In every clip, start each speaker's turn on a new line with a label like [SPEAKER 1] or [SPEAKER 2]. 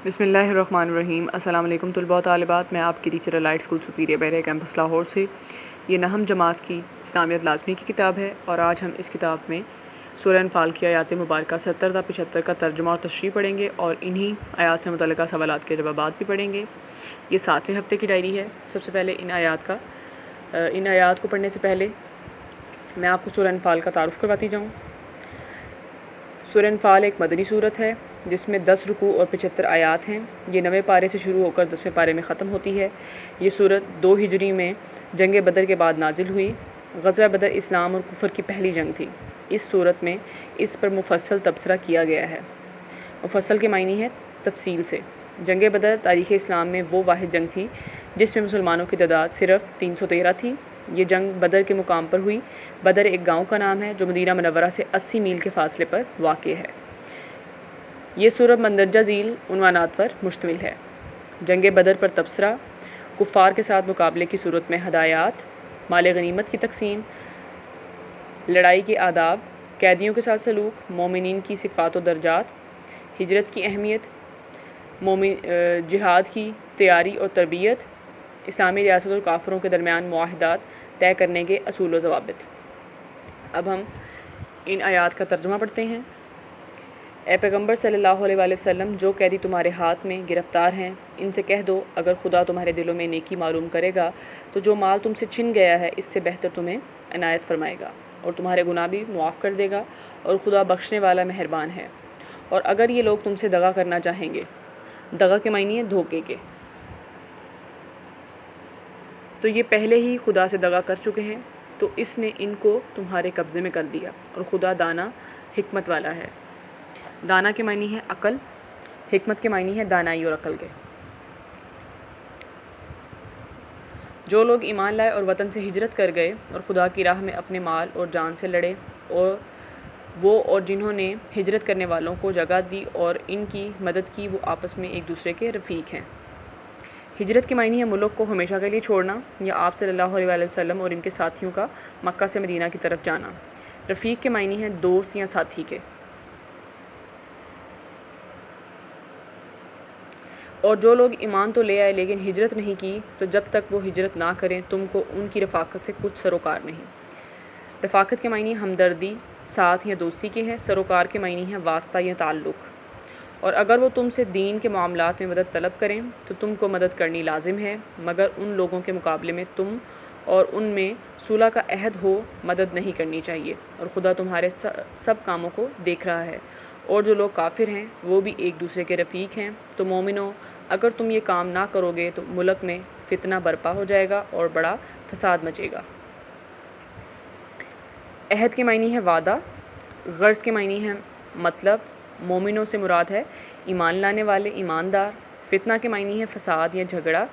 [SPEAKER 1] بسم اللہ الرحمن الرحیم۔ السلام علیکم طلباء و طالبات، میں آپ کی ٹیچر الائٹ اسکول سپیریئر بحریہ کیمپس لاہور سے۔ یہ نہم جماعت کی اسلامیت لازمی کی کتاب ہے اور آج ہم اس کتاب میں سورہ انفال کی آیات مبارکہ 70 تا 75 کا ترجمہ اور تشریح پڑھیں گے اور انہی آیات سے متعلقہ سوالات کے جوابات بھی پڑھیں گے۔ یہ 7ویں ہفتے کی ڈائری ہے۔ سب سے پہلے ان آیات کو پڑھنے سے پہلے میں آپ کو سورہ انفال کا تعارف کرواتی جاؤں۔ سورہ انفال ایک مدنی صورت ہے جس میں 10 رکوع اور 75 آیات ہیں۔ یہ 9ویں پارے سے شروع ہو کر 10ویں پارے میں ختم ہوتی ہے۔ یہ صورت 2 ہجری میں جنگ بدر کے بعد نازل ہوئی۔ غزوہ بدر اسلام اور کفر کی پہلی جنگ تھی۔ اس صورت میں اس پر مفصل تبصرہ کیا گیا ہے۔ مفصل کے معنی ہے تفصیل سے۔ جنگ بدر تاریخ اسلام میں وہ واحد جنگ تھی جس میں مسلمانوں کی تعداد صرف 313 تھی۔ یہ جنگ بدر کے مقام پر ہوئی۔ بدر ایک گاؤں کا نام ہے جو مدینہ منورہ سے 80 میل کے فاصلے پر واقع ہے۔ یہ سورت مندرجہ ذیل عنوانات پر مشتمل ہے۔ جنگ بدر پر تبصرہ، کفار کے ساتھ مقابلے کی صورت میں ہدایات، مال غنیمت کی تقسیم، لڑائی کے آداب، قیدیوں کے ساتھ سلوک، مومنین کی صفات و درجات، ہجرت کی اہمیت، جہاد کی تیاری اور تربیت، اسلامی ریاست اور کافروں کے درمیان معاہدات طے کرنے کے اصول و ضوابط۔ اب ہم ان آیات کا ترجمہ پڑھتے ہیں۔ اے پیغمبر صلی اللہ علیہ وآلہ وسلم، جو قیدی تمہارے ہاتھ میں گرفتار ہیں ان سے کہہ دو اگر خدا تمہارے دلوں میں نیکی معلوم کرے گا تو جو مال تم سے چھن گیا ہے اس سے بہتر تمہیں عنایت فرمائے گا اور تمہارے گناہ بھی معاف کر دے گا، اور خدا بخشنے والا مہربان ہے۔ اور اگر یہ لوگ تم سے دغا کرنا چاہیں گے، دغا کے معنی ہے دھوکے کے، تو یہ پہلے ہی خدا سے دغا کر چکے ہیں، تو اس نے ان کو تمہارے قبضے میں کر دیا، اور خدا دانا حکمت والا ہے۔ دانا کے معنی ہے عقل، حکمت کے معنی ہے دانائی اور عقل کے۔ جو لوگ ایمان لائے اور وطن سے ہجرت کر گئے اور خدا کی راہ میں اپنے مال اور جان سے لڑے، اور جنہوں نے ہجرت کرنے والوں کو جگہ دی اور ان کی مدد کی، وہ آپس میں ایک دوسرے کے رفیق ہیں۔ ہجرت کے معنی ہے ملک کو ہمیشہ کے لیے چھوڑنا، یا آپ صلی اللہ علیہ وآلہ وسلم اور ان کے ساتھیوں کا مکہ سے مدینہ کی طرف جانا۔ رفیق کے معنی ہے دوست یا ساتھی کے۔ اور جو لوگ ایمان تو لے آئے لیکن ہجرت نہیں کی، تو جب تک وہ ہجرت نہ کریں تم کو ان کی رفاقت سے کچھ سروکار نہیں۔ رفاقت کے معنی ہمدردی، ساتھ یا دوستی کے ہے۔ سروکار کے معنی ہے واسطہ یا تعلق۔ اور اگر وہ تم سے دین کے معاملات میں مدد طلب کریں تو تم کو مدد کرنی لازم ہے، مگر ان لوگوں کے مقابلے میں تم اور ان میں صلح کا عہد ہو مدد نہیں کرنی چاہیے، اور خدا تمہارے سب کاموں کو دیکھ رہا ہے۔ اور جو لوگ کافر ہیں وہ بھی ایک دوسرے کے رفیق ہیں۔ تو مومنو، اگر تم یہ کام نہ کرو گے تو ملک میں فتنہ برپا ہو جائے گا اور بڑا فساد مچے گا۔ عہد کے معنی ہے وعدہ، غرض کے معنی ہے مطلب۔ مومنوں سے مراد ہے ایمان لانے والے ایماندار۔ فتنہ کے معنی ہے فساد یا جھگڑا۔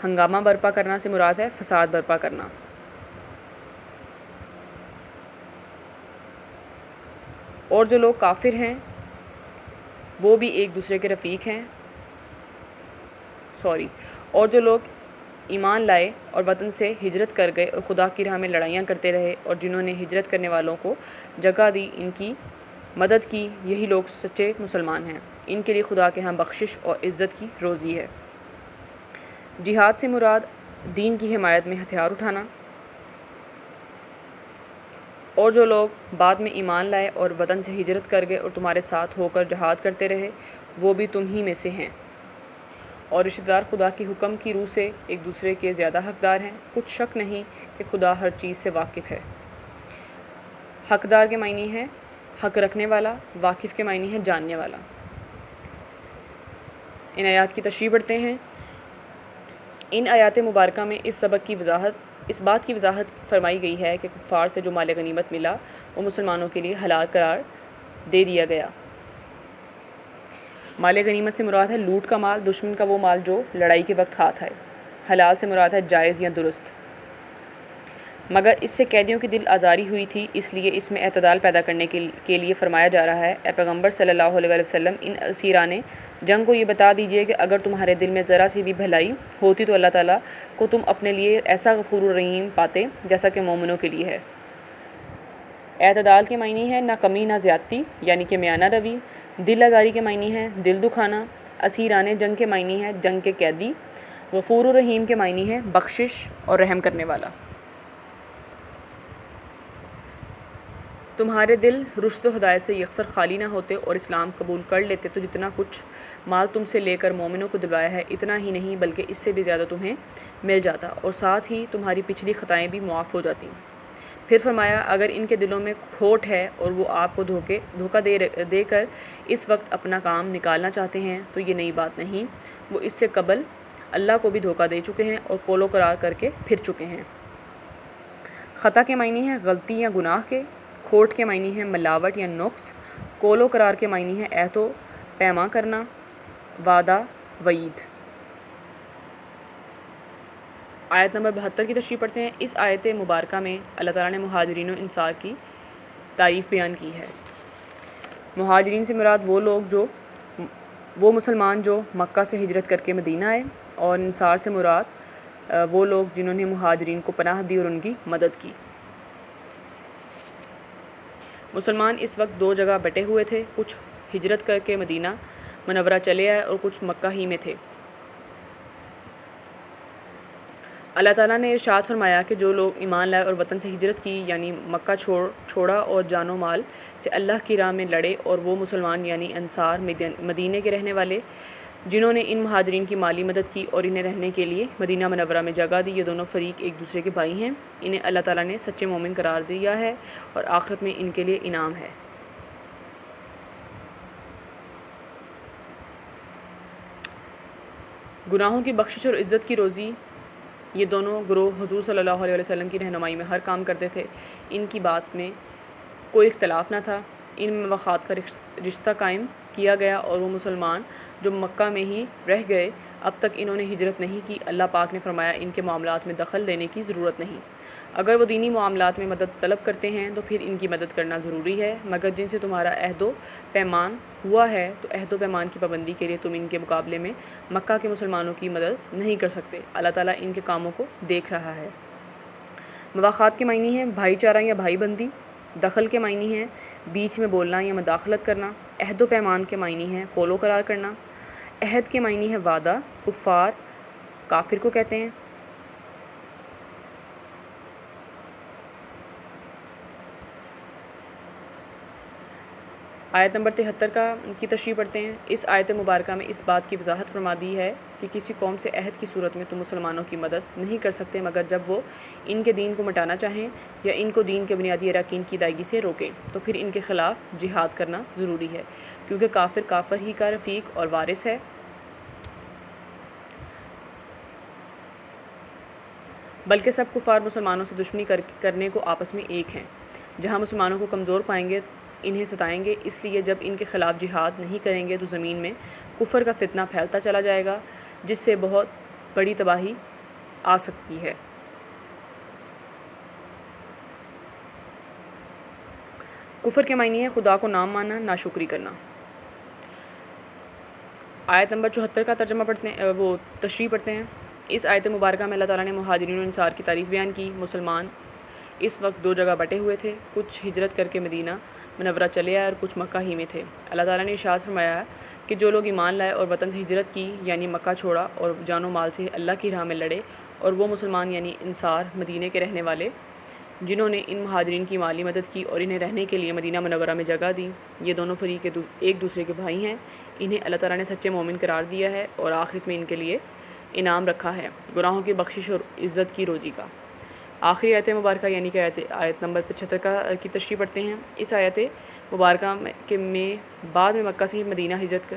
[SPEAKER 1] ہنگامہ برپا کرنا سے مراد ہے فساد برپا کرنا۔ اور جو لوگ کافر ہیں وہ بھی ایک دوسرے کے رفیق ہیں۔ اور جو لوگ ایمان لائے اور وطن سے ہجرت کر گئے اور خدا کی راہ میں لڑائیاں کرتے رہے اور جنہوں نے ہجرت کرنے والوں کو جگہ دی، ان کی مدد کی، یہی لوگ سچے مسلمان ہیں۔ ان کے لیے خدا کے ہاں بخشش اور عزت کی روزی ہے۔ جہاد سے مراد دین کی حمایت میں ہتھیار اٹھانا۔ اور جو لوگ بعد میں ایمان لائے اور وطن سے ہجرت کر گئے اور تمہارے ساتھ ہو کر جہاد کرتے رہے، وہ بھی تم ہی میں سے ہیں۔ اور رشتہ دار خدا کی حکم کی روح سے ایک دوسرے کے زیادہ حقدار ہیں۔ کچھ شک نہیں کہ خدا ہر چیز سے واقف ہے۔ حقدار کے معنی ہے حق رکھنے والا، واقف کے معنی ہے جاننے والا۔ ان آیات کی تشریح پڑھتے ہیں۔ ان آیات مبارکہ میں اس بات کی وضاحت فرمائی گئی ہے کہ کفار سے جو مال غنیمت ملا وہ مسلمانوں کے لیے حلال قرار دے دیا گیا۔ مال غنیمت سے مراد ہے لوٹ کا مال، دشمن کا وہ مال جو لڑائی کے وقت ہاتھ آئے۔ حلال سے مراد ہے جائز یا درست۔ مگر اس سے قیدیوں کی دل آزاری ہوئی تھی، اس لیے اس میں اعتدال پیدا کرنے کے لیے فرمایا جا رہا ہے، اے پیغمبر صلی اللہ علیہ وآلہ وسلم، ان اسیران جنگ کو یہ بتا دیجئے کہ اگر تمہارے دل میں ذرا سی بھی بھلائی ہوتی تو اللہ تعالیٰ کو تم اپنے لیے ایسا غفور الرحیم پاتے جیسا کہ مومنوں کے لیے ہے۔ اعتدال کے معنی ہے نہ کمی نہ زیادتی، یعنی کہ میانہ روی۔ دل آزاری کے معنی ہے دل دکھانا۔ اسیران جنگ کے معنی ہے جنگ کے قیدی۔ غفور الرحیم کے معنی ہے بخشش اور رحم کرنے والا۔ تمہارے دل رشد و ہدایت سے یکسر خالی نہ ہوتے اور اسلام قبول کر لیتے تو جتنا کچھ مال تم سے لے کر مومنوں کو دلوایا ہے اتنا ہی نہیں بلکہ اس سے بھی زیادہ تمہیں مل جاتا، اور ساتھ ہی تمہاری پچھلی خطائیں بھی معاف ہو جاتی۔ پھر فرمایا اگر ان کے دلوں میں کھوٹ ہے اور وہ آپ کو دھوکہ دے کر اس وقت اپنا کام نکالنا چاہتے ہیں تو یہ نئی بات نہیں، وہ اس سے قبل اللہ کو بھی دھوکہ دے چکے ہیں اور قول و قرار کر کے پھر چکے ہیں۔ خطا کے معنی ہے غلطی یا گناہ کے، کھوٹ کے معنی ہے ملاوٹ یا نقص، قول و قرار کے معنی ہے عہد و پیما کرنا، وعدہ، وعید۔ آیت نمبر 72 کی تشریح پڑھتے ہیں۔ اس آیت مبارکہ میں اللہ تعالیٰ نے مہاجرین و انصار کی تعریف بیان کی ہے۔ مہاجرین سے مراد وہ مسلمان جو مکہ سے ہجرت کر کے مدینہ آئے، اور انصار سے مراد وہ لوگ جنہوں نے مہاجرین کو پناہ دی اور ان کی مدد کی۔ مسلمان اس وقت دو جگہ بٹے ہوئے تھے، کچھ ہجرت کر کے مدینہ منورہ چلے آئے اور کچھ مکہ ہی میں تھے۔ اللہ تعالیٰ نے ارشاد فرمایا کہ جو لوگ ایمان لائے اور وطن سے ہجرت کی یعنی مکہ چھوڑا اور جان و مال سے اللہ کی راہ میں لڑے، اور وہ مسلمان یعنی انصار مدینے کے رہنے والے جنہوں نے ان مہاجرین کی مالی مدد کی اور انہیں رہنے کے لیے مدینہ منورہ میں جگہ دی، یہ دونوں فریق ایک دوسرے کے بھائی ہیں، انہیں اللہ تعالیٰ نے سچے مومن قرار دیا ہے اور آخرت میں ان کے لیے انعام ہے۔ گناہوں کی بخشش اور عزت کی روزی، یہ دونوں گروہ حضور صلی اللہ علیہ وسلم کی رہنمائی میں ہر کام کرتے تھے، ان کی بات میں کوئی اختلاف نہ تھا، ان میں وفات کا رشتہ قائم کیا گیا، اور وہ مسلمان جو مکہ میں ہی رہ گئے اب تک انہوں نے ہجرت نہیں کی، اللہ پاک نے فرمایا ان کے معاملات میں دخل دینے کی ضرورت نہیں۔ اگر وہ دینی معاملات میں مدد طلب کرتے ہیں تو پھر ان کی مدد کرنا ضروری ہے، مگر جن سے تمہارا عہد و پیمان ہوا ہے تو عہد و پیمان کی پابندی کے لیے تم ان کے مقابلے میں مکہ کے مسلمانوں کی مدد نہیں کر سکتے، اللہ تعالیٰ ان کے کاموں کو دیکھ رہا ہے۔ مواخات کے معنی ہیں بھائی چارہ یا بھائی بندی، دخل کے معنی ہیں بیچ میں بولنا یا مداخلت کرنا، عہد و پیمان کے معنی ہیں قول و قرار کرنا، عہد کے معنی ہے وعدہ، کفار کافر کو کہتے ہیں۔ آیت نمبر 73 کی تشریح پڑھتے ہیں۔ اس آیت مبارکہ میں اس بات کی وضاحت فرما دی ہے کہ کسی قوم سے عہد کی صورت میں تم مسلمانوں کی مدد نہیں کر سکتے مگر جب وہ ان کے دین کو مٹانا چاہیں یا ان کو دین کے بنیادی اراکین کی ادائیگی سے روکیں، تو پھر ان کے خلاف جہاد کرنا ضروری ہے، کیونکہ کافر ہی کا رفیق اور وارث ہے۔ بلکہ سب کفار مسلمانوں سے دشمنی کرنے کو آپس میں ایک ہیں، جہاں مسلمانوں کو کمزور پائیں گے انہیں ستائیں گے، اس لیے جب ان کے خلاف جہاد نہیں کریں گے تو زمین میں کفر کا فتنہ پھیلتا چلا جائے گا جس سے بہت بڑی تباہی آ سکتی ہے۔ کفر کے معنی ہے خدا کو نہ ماننا، ناشکری کرنا۔ آیت نمبر 74 کا ترجمہ تشریح پڑھتے ہیں۔ اس آیت مبارکہ میں اللہ تعالیٰ نے مہاجرین و انصار کی تعریف بیان کی۔ مسلمان اس وقت دو جگہ بٹے ہوئے تھے، کچھ ہجرت کر کے مدینہ منورہ چلے آئے اور کچھ مکہ ہی میں تھے۔ اللہ تعالیٰ نے ارشاد فرمایا کہ جو لوگ ایمان لائے اور وطن سے ہجرت کی یعنی مکہ چھوڑا اور جان و مال سے اللہ کی راہ میں لڑے، اور وہ مسلمان یعنی انصار مدینے کے رہنے والے جنہوں نے ان مہاجرین کی مالی مدد کی اور انہیں رہنے کے لیے مدینہ منورہ میں جگہ دی، یہ دونوں فریق ایک دوسرے کے بھائی ہیں، انہیں اللہ تعالیٰ نے سچے مومن قرار دیا ہے اور آخرت میں ان کے لیے انعام رکھا ہے گناہوں کی بخشش اور عزت کی روزی کا۔ آخری آیت مبارکہ یعنی کہ آیت نمبر 75 کی تشریح پڑھتے ہیں۔ اس آیت مبارکہ میں بعد میں مکہ سے مدینہ ہجرت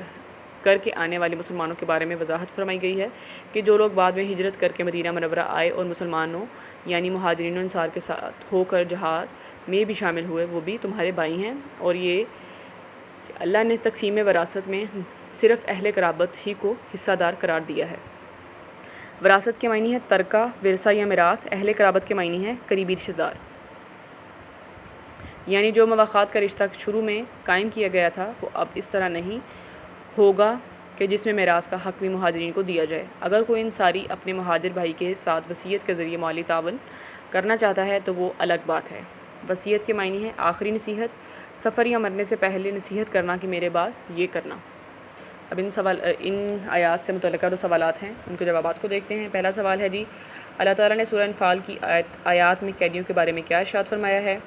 [SPEAKER 1] کر کے آنے والے مسلمانوں کے بارے میں وضاحت فرمائی گئی ہے کہ جو لوگ بعد میں ہجرت کر کے مدینہ منورہ آئے اور مسلمانوں یعنی مہاجرین و انصار کے ساتھ ہو کر جہاد میں بھی شامل ہوئے، وہ بھی تمہارے بھائی ہیں، اور یہ کہ اللہ نے تقسیم وراثت میں صرف اہل قرابت ہی کو حصہ دار قرار دیا ہے۔ وراثت کے معنی ہے ترکہ، ورثہ یا میراث، اہل قرابت کے معنی ہے قریبی رشتہ دار، یعنی جو مواخات کا رشتہ شروع میں قائم کیا گیا تھا وہ اب اس طرح نہیں ہوگا کہ جس میں میراث کا حق بھی مہاجرین کو دیا جائے۔ اگر کوئی انصاری اپنے مہاجر بھائی کے ساتھ وصیت کے ذریعے مالی تعاون کرنا چاہتا ہے تو وہ الگ بات ہے۔ وصیت کے معنی ہے آخری نصیحت، سفر یا مرنے سے پہلے نصیحت کرنا کہ میرے بعد یہ کرنا۔ اب ان آیات سے متعلقہ جو سوالات ہیں ان کے جوابات کو دیکھتے ہیں۔ پہلا سوال ہے جی، اللہ تعالیٰ نے سورہ انفال کی آیات میں قیدیوں کے بارے میں کیا ارشاد فرمایا ہے؟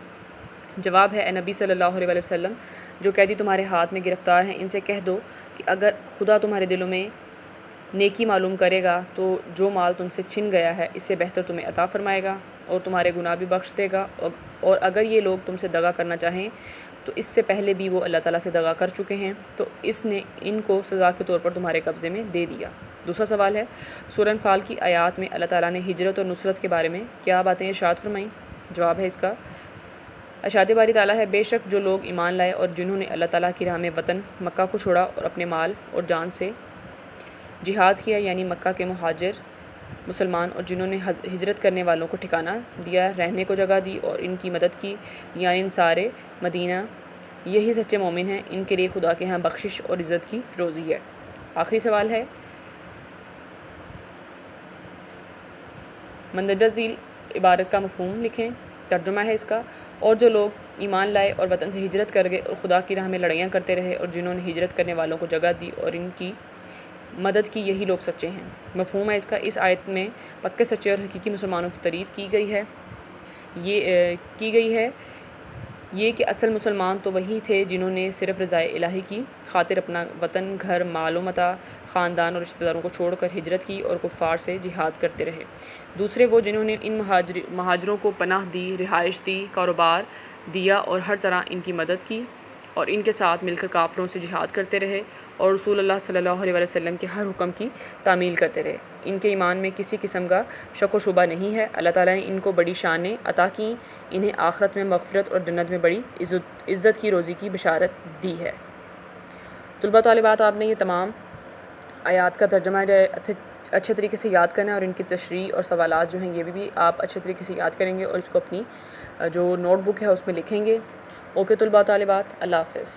[SPEAKER 1] جواب ہے، اے نبی صلی اللہ علیہ وسلم، جو قیدی تمہارے ہاتھ میں گرفتار ہیں ان سے کہہ دو کہ اگر خدا تمہارے دلوں میں نیکی معلوم کرے گا تو جو مال تم سے چھن گیا ہے اس سے بہتر تمہیں عطا فرمائے گا اور تمہارے گناہ بھی بخش دے گا، اور اگر یہ لوگ تم سے دغا کرنا چاہیں تو اس سے پہلے بھی وہ اللہ تعالیٰ سے دغا کر چکے ہیں تو اس نے ان کو سزا کے طور پر تمہارے قبضے میں دے دیا۔ دوسرا سوال ہے، سورہ انفال کی آیات میں اللہ تعالیٰ نے ہجرت اور نصرت کے بارے میں کیا باتیں ارشاد فرمائیں؟ جواب ہے اس کا، ارشاد باری تعالیٰ ہے، بے شک جو لوگ ایمان لائے اور جنہوں نے اللہ تعالیٰ کی راہ میں وطن مکہ کو چھوڑا اور اپنے مال اور جان سے جہاد کیا، یعنی مکہ کے مہاجر مسلمان، اور جنہوں نے ہجرت کرنے والوں کو ٹھکانہ دیا، رہنے کو جگہ دی اور ان کی مدد کی، یعنی انصار مدینہ، یہی سچے مومن ہیں، ان کے لیے خدا کے ہاں بخشش اور عزت کی روزی ہے۔ آخری سوال ہے، مندرجہ ذیل عبارت کا مفہوم لکھیں۔ ترجمہ ہے اس کا، اور جو لوگ ایمان لائے اور وطن سے ہجرت کر گئے اور خدا کی راہ میں لڑائیاں کرتے رہے اور جنہوں نے ہجرت کرنے والوں کو جگہ دی اور ان کی مدد کی، یہی لوگ سچے ہیں۔ مفہوم ہے اس کا، اس آیت میں پکے سچے اور حقیقی مسلمانوں کی تعریف کی گئی ہے یہ کہ اصل مسلمان تو وہی تھے جنہوں نے صرف رضائے الہی کی خاطر اپنا وطن، گھر، مال و متاع، خاندان اور رشتہ داروں کو چھوڑ کر ہجرت کی اور کفار سے جہاد کرتے رہے۔ دوسرے وہ جنہوں نے ان مہاجروں کو پناہ دی، رہائش دی، کاروبار دیا اور ہر طرح ان کی مدد کی اور ان کے ساتھ مل کر کافروں سے جہاد کرتے رہے اور رسول اللہ صلی اللہ علیہ وسلم کے ہر حکم کی تعمیل کرتے رہے۔ ان کے ایمان میں کسی قسم کا شک و شبہ نہیں ہے۔ اللہ تعالیٰ نے ان کو بڑی شانیں عطا کی، انہیں آخرت میں مغفرت اور جنت میں بڑی عزت کی روزی کی بشارت دی ہے۔ طلباء طالبات، آپ نے یہ تمام آیات کا ترجمہ اچھے طریقے سے یاد کرنا ہے اور ان کی تشریح اور سوالات جو ہیں یہ بھی آپ اچھے طریقے سے یاد کریں گے اور اس کو اپنی جو نوٹ بک ہے اس میں لکھیں گے۔ اوکے طلباء طالبات، اللہ حافظ۔